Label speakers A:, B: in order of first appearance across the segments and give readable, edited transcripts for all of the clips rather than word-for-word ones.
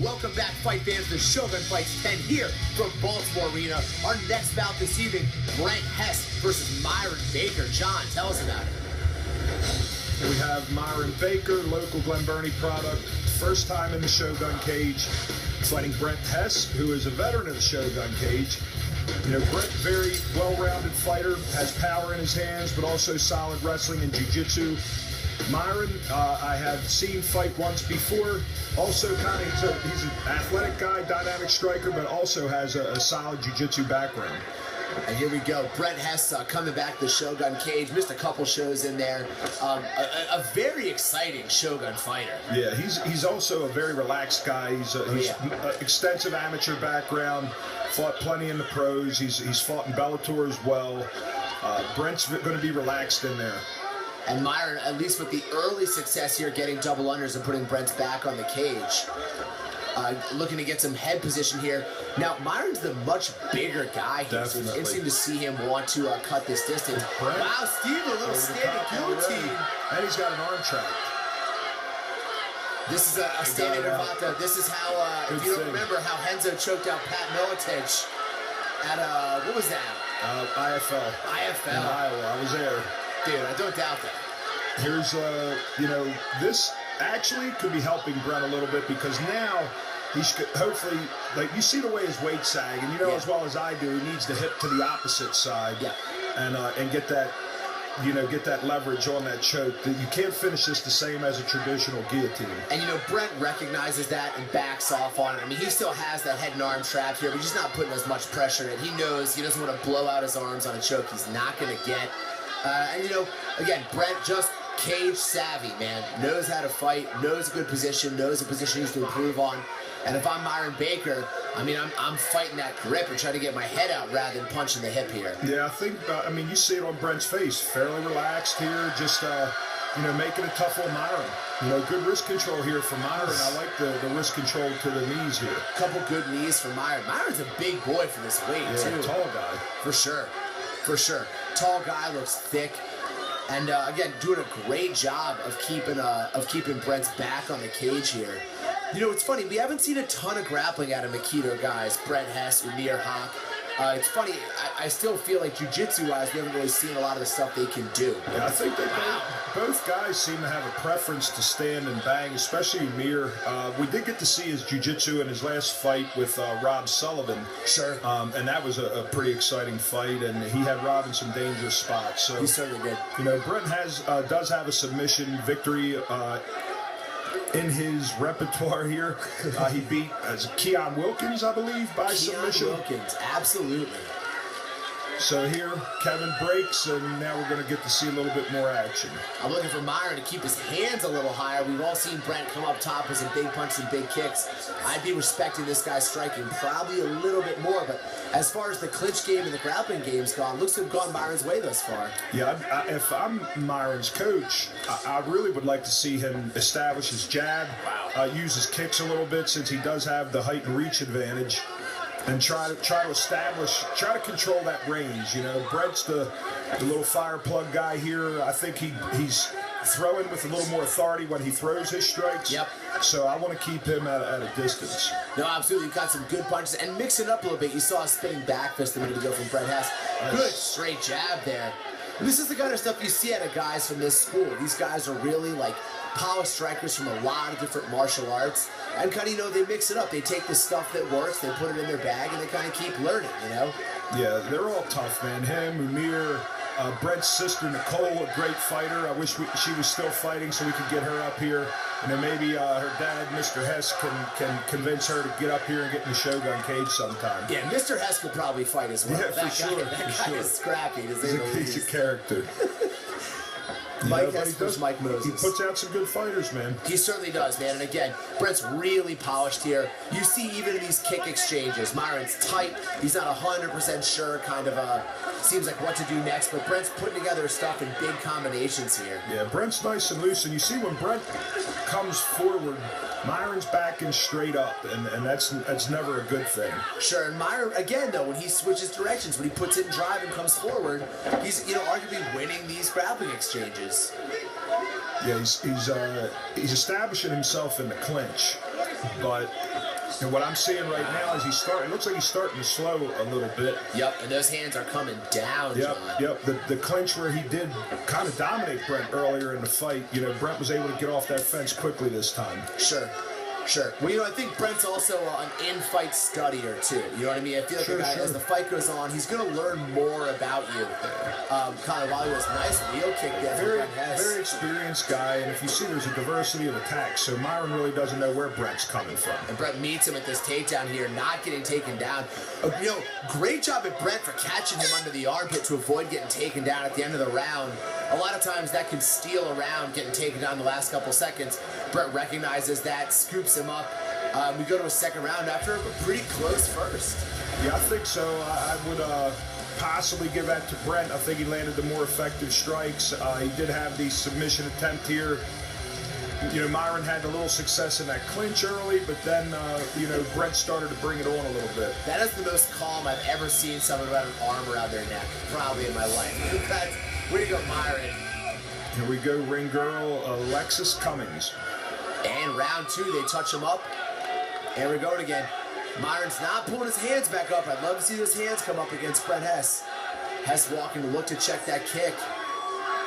A: Welcome back, fight fans. The Shogun Fights 10 here from Baltimore Arena. Our next bout this evening, Brent Hess versus Myron Baker. John, tell us about it.
B: We have Myron Baker, local Glen Burnie product, first time in the Shogun cage, fighting Brent Hess, who is a veteran of the Shogun cage. You know, Brent, very well-rounded fighter, has power in his hands, but also solid wrestling and jiu-jitsu. Myron, I have seen fight once before. Also, he's an athletic guy, dynamic striker, but also has a solid jiu-jitsu background.
A: And here we go. Brent Hess coming back to the Shogun cage. Missed a couple shows in there. A very exciting Shogun fighter.
B: Yeah, he's also a very relaxed guy. He's extensive amateur background. Fought plenty in the pros. He's fought in Bellator as well. Brent's going to be relaxed in there.
A: And Myron, at least with the early success here, getting double unders and putting Brent's back on the cage. Looking to get some head position here. Now, Myron's the much bigger guy here, so it's interesting to see him want to cut this distance.
B: Brent,
A: wow, Steve, a little standing guillotine.
B: And he's got an arm trap.
A: This is a standing Nirvana. This is how, if you don't remember, how Henzo choked out Pat Miletich at, what was that?
B: IFL.
A: IFL.
B: In Iowa. I was there.
A: Dude, I don't doubt that.
B: Here's, you know, this actually could be helping Brent a little bit because now he's hopefully, like, you see the way his weight's sagging, you know, as well as I do, he needs to hip to the opposite side and get that, you know, get that leverage on that choke. That you can't finish this the same as a traditional guillotine.
A: And, you know, Brent recognizes that and backs off on it. I mean, he still has that head and arm trap here, but he's not putting as much pressure in it. He knows he doesn't want to blow out his arms on a choke he's not going to get. And, you know, again, Brent just cage savvy, man. Knows how to fight, knows a good position, knows a position he needs to improve on. And if I'm Myron Baker, I mean, I'm fighting that grip and trying to get my head out rather than punching the hip here.
B: Yeah, I think, I mean, you see it on Brent's face. Fairly relaxed here, just, you know, making it tough on Myron. You know, good wrist control here for Myron. I like the wrist control to the knees here.
A: Couple good knees for Myron. Myron's a big boy for this weight, too.
B: Tall guy.
A: For sure. For sure. Tall guy, looks thick. And again, doing a great job of keeping Brent's back on the cage here. You know, it's funny, we haven't seen a ton of grappling out of MiKiDo guys, Brent Hess, Amir Hawk. It's funny, I still feel like jiu-jitsu-wise, we haven't really seen a lot of the stuff they can do.
B: Yeah, I think that both guys seem to have a preference to stand and bang, especially Amir. We did get to see his jiu-jitsu in his last fight with Rob Sullivan.
A: Sure.
B: And that was a pretty exciting fight, and he had Rob in some dangerous spots. So,
A: he certainly did.
B: You know, Brent does have a submission victory in his repertoire here. He beat Keon Wilkins, I believe, by submission.
A: Keon Wilkins, absolutely.
B: So here, Kevin breaks, and now we're going to get to see a little bit more action.
A: I'm looking for Myron to keep his hands a little higher. We've all seen Brent come up top with some big punches and big kicks. I'd be respecting this guy's striking probably a little bit more, but as far as the clinch game and the grappling game's gone, looks to have gone Myron's way thus far.
B: Yeah, if I'm Myron's coach, I really would like to see him establish his jab, use his kicks a little bit since he does have the height and reach advantage. And try to control that range. You know, Brent's the little fire plug guy here. I think he's throwing with a little more authority when he throws his strikes.
A: Yep.
B: So I want to keep him at a distance.
A: No, absolutely. You've got some good punches. And mix it up a little bit. You saw a spinning back fist a minute ago from Brent Hess. Good straight jab there. This is the kind of stuff you see out of guys from this school. These guys are really, like, polished strikers from a lot of different martial arts. And kind of, you know, they mix it up. They take the stuff that works, they put it in their bag, and they kind of keep learning, you know?
B: Yeah, they're all tough, man. Him, Amir, Brent's sister, Nicole, a great fighter. I wish she was still fighting so we could get her up here. And then maybe her dad, Mr. Hess, can convince her to get up here and get in the Shogun cage sometime.
A: Yeah, Mr. Hess could probably fight as well.
B: Yeah,
A: That guy is scrappy, to say the least.
B: He's a character.
A: Mike Hess versus Mike Moses.
B: He puts out some good fighters, man.
A: He certainly does, man. And again, Brent's really polished here. You see even in these kick exchanges, Myron's tight. He's not 100% sure, kind of seems like what to do next. But Brent's putting together stuff in big combinations here.
B: Yeah, Brent's nice and loose. And you see when Brent comes forward, Myron's backing straight up. And that's never a good thing.
A: Sure. And Myron, again, though, when he switches directions, when he puts it in drive and comes forward, he's, you know, arguably winning these grappling exchanges.
B: Yeah, he's establishing himself in the clinch, but And what I'm seeing right now is it looks like he's starting to slow a little bit.
A: Yep, and those hands are coming down,
B: Yep,
A: John.
B: yep. The clinch where he did kind of dominate Brent earlier in the fight, Brent was able to get off that fence quickly this time.
A: Sure. Well, I think Brent's also an in-fight studier, too. You know what I mean? I feel like as the fight goes on, he's going to learn more about you. Kind of while he was nice wheel kick there.
B: Very experienced guy, and if you see, there's a diversity of attacks, so Myron really doesn't know where Brent's coming from.
A: And Brent meets him at this takedown here, not getting taken down. Great job at Brent for catching him under the armpit to avoid getting taken down at the end of the round. A lot of times that can steal a round, getting taken down the last couple seconds. Brent recognizes that, scoops him up. We go to a second round after a pretty close first.
B: Yeah, I think so. I would possibly give that to Brent. I think he landed the more effective strikes. He did have the submission attempt here. Myron had a little success in that clinch early, but then, Brent started to bring it on a little bit.
A: That is the most calm I've ever seen someone without an arm around their neck, probably in my life. Way to go, Myron.
B: Here we go, ring girl Alexis Cummings.
A: And round 2, they touch him up. And we're going again. Myron's not pulling his hands back up. I'd love to see those hands come up against Brent Hess. Hess walking to look to check that kick.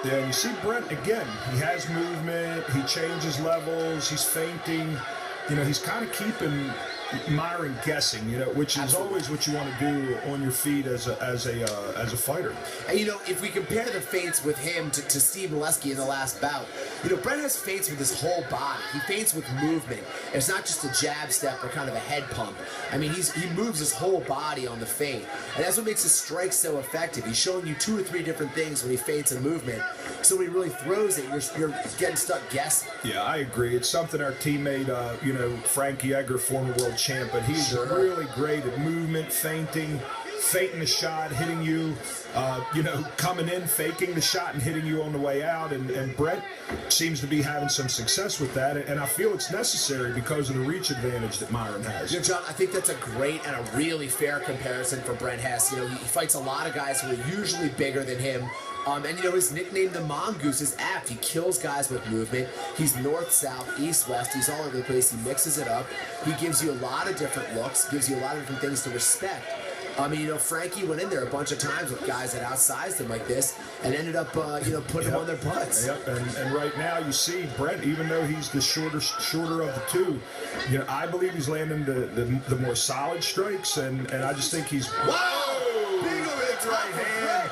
B: Yeah, and you see Brent again. He has movement. He changes levels. He's feinting. He's kind of keeping Myron guessing. Which is always what you want to do on your feet as a fighter.
A: And if we compare the feints with him to Steve Molesky in the last bout, Brent has feints with his whole body. He feints with movement. It's not just a jab step or kind of a head pump. I mean, he moves his whole body on the feint, and that's what makes his strike so effective. He's showing you 2 or 3 different things when he feints a movement. So when he really throws it, you're getting stuck guessing.
B: Yeah, I agree. It's something our teammate, Frankie Edgar, former world champ, but he's really great at movement, feinting the shot, hitting you, coming in, faking the shot and hitting you on the way out. And Brent seems to be having some success with that. And I feel it's necessary because of the reach advantage that Myron has.
A: John, I think that's a great and a really fair comparison for Brent Hess. He fights a lot of guys who are usually bigger than him. And his nickname, the Mongoose, is apt. He kills guys with movement. He's north, south, east, west. He's all over the place. He mixes it up. He gives you a lot of different looks, gives you a lot of different things to respect. Frankie went in there a bunch of times with guys that outsized him like this and ended up, putting them on their butts.
B: Yep, and right now you see Brent, even though he's the shorter of the two, I believe he's landing the more solid strikes, and I just think he's...
A: Whoa! Big right hand.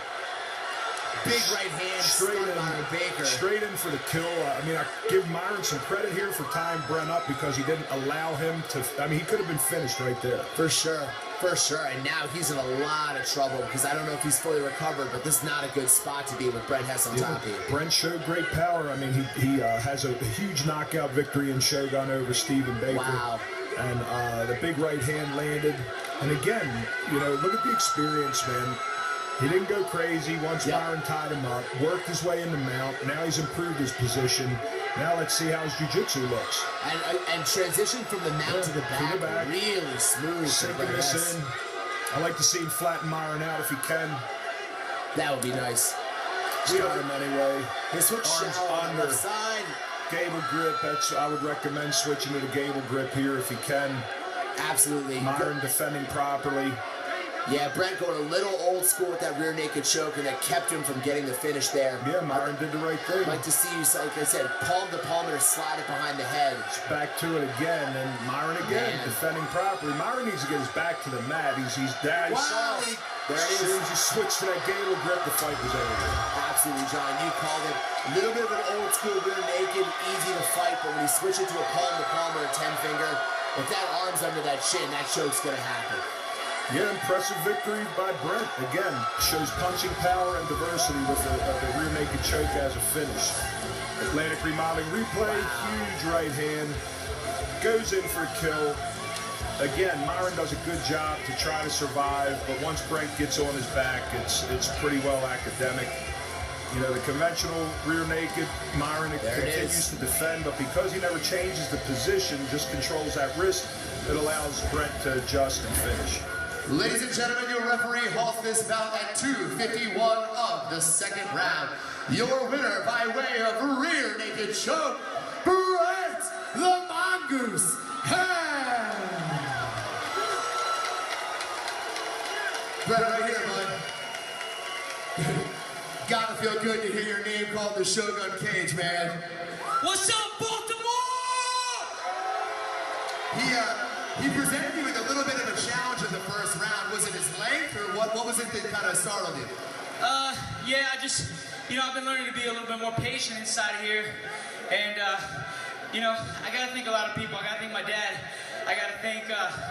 A: Big right hand
B: straight in for the kill. I give Myron some credit here for tying Brent up because he didn't allow him to... he could have been finished right there.
A: For sure. And now he's in a lot of trouble because I don't know if he's fully recovered, but this is not a good spot to be with Brent Hess on top of you.
B: Brent showed great power. He has a huge knockout victory in Shogun over Stephen Baker.
A: Wow.
B: And the big right hand landed. And again, look at the experience, man. He didn't go crazy once Myron tied him up, worked his way in the mount. Now he's improved his position. Now let's see how his jiu-jitsu looks.
A: And transition from the mount to the back, really smooth.
B: Sinking this in. I like to see him flatten Myron out if he can.
A: That would be nice.
B: He's got him anyway.
A: He switched on the left side.
B: Gable grip. I would recommend switching to the Gable grip here if he can.
A: Absolutely.
B: Myron defending properly.
A: Yeah, Brent going a little old school with that rear naked choke, and that kept him from getting the finish there.
B: Yeah, Myron did the right thing.
A: I'd like to see you, like I said, palm to palm or slide it behind the head.
B: Back to it again, and Myron again defending properly. Myron needs to get his back to the mat. He's down.
A: Wow.
B: There it is. As soon as he switched to that Gable grip, the fight was over.
A: Absolutely, John. You called it. A little bit of an old school rear naked, easy to fight, but when you switch it to a palm to palm or a 10-finger, if that arm's under that chin, that choke's going to happen.
B: Yeah, impressive victory by Brent. Again, shows punching power and diversity with the rear naked choke as a finish. Atlantic Remodeling replay, huge right hand, goes in for a kill. Again, Myron does a good job to try to survive, but once Brent gets on his back, it's pretty well academic. The conventional rear naked, Myron continues to defend, but because he never changes the position, just controls that wrist, it allows Brent to adjust and finish.
A: Ladies and gentlemen, your referee halts this bout at 2:51 of the second round. Your winner by way of rear naked choke, Brent the Mongoose Hess. Gotta feel good to hear your name called the Shogun Cage, man.
C: What's up, Baltimore?
A: He presented you with a little bit of a challenge in the first round. Was it his length, or what was it that kind of startled you?
C: Yeah, I've been learning to be a little bit more patient inside of here. And, I gotta thank a lot of people. I gotta thank my dad. I gotta thank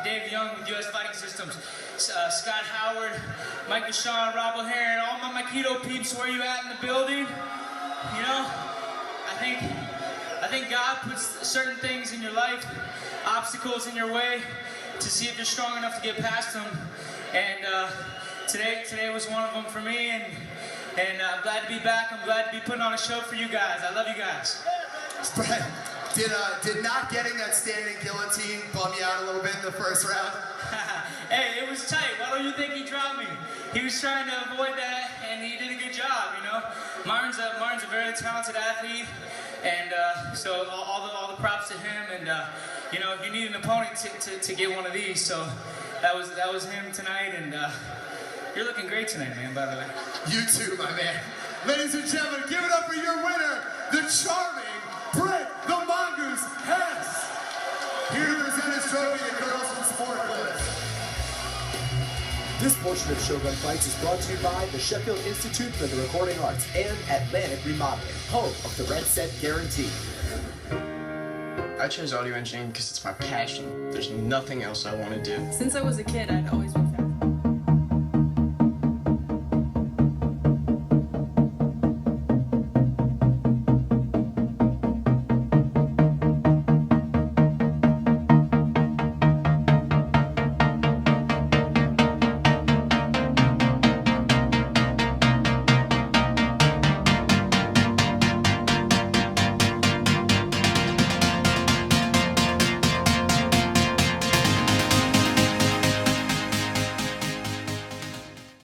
C: Dave Young with U.S. Fighting Systems, Scott Howard, Mike Deshawn, Rob O'Hare, and all my MiKiDo peeps. Where you at in the building? I think God puts certain things in your life, obstacles in your way, to see if you're strong enough to get past them. And today was one of them for me. And I'm glad to be back. I'm glad to be putting on a show for you guys. I love you guys.
A: Brent, did not getting that standing guillotine bum you out a little bit in the first round?
C: Hey, it was tight. Why don't you think he dropped me? He was trying to avoid that, and he did a good job, Myron's a very talented athlete, and so all the props to him. And you need an opponent to get one of these. So that was him tonight, and you're looking great tonight, man. By the way.
A: You too, my man. Ladies and gentlemen, give it up for your winner, the charming Brent the Mongoose Hess. Here to present his trophy to girls from Sport Clips. This portion of Shogun Fights is brought to you by the Sheffield Institute for the Recording Arts and Atlantic Remodeling, home of the Red Set Guarantee.
D: I chose audio engineering because it's my passion. There's nothing else I want to do.
E: Since I was a kid, I'd always wanted